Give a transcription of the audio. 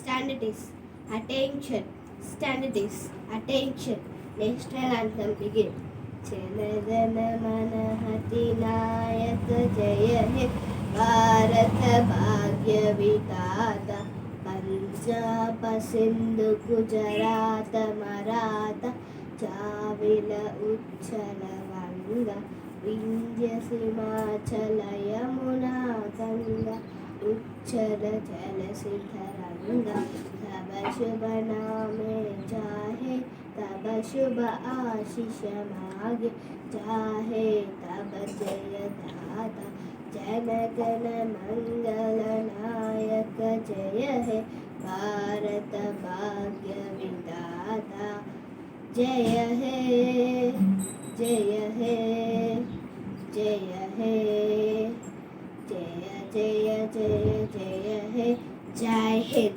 Standard is attention. Standard is attention. National Anthem begin. Janaganamana Jaya He Bharoto Bhagyo Bidhata Punjab Sindhu Gujarat Maratha Chavila Uchala Vanga Vindhya Simachala Yamuna Ganga Uchala Jala Siddharanga Taba Shubha Name Jahe Taba Shubha Ashisha Mage Jahe Taba Jaya Data Jana Gana Mana Jaya He Bharoto Bhagyo Bidhata Jaya He Jaya He Jaya He Jaya Jaya Jaya Jaya He Jai Hind.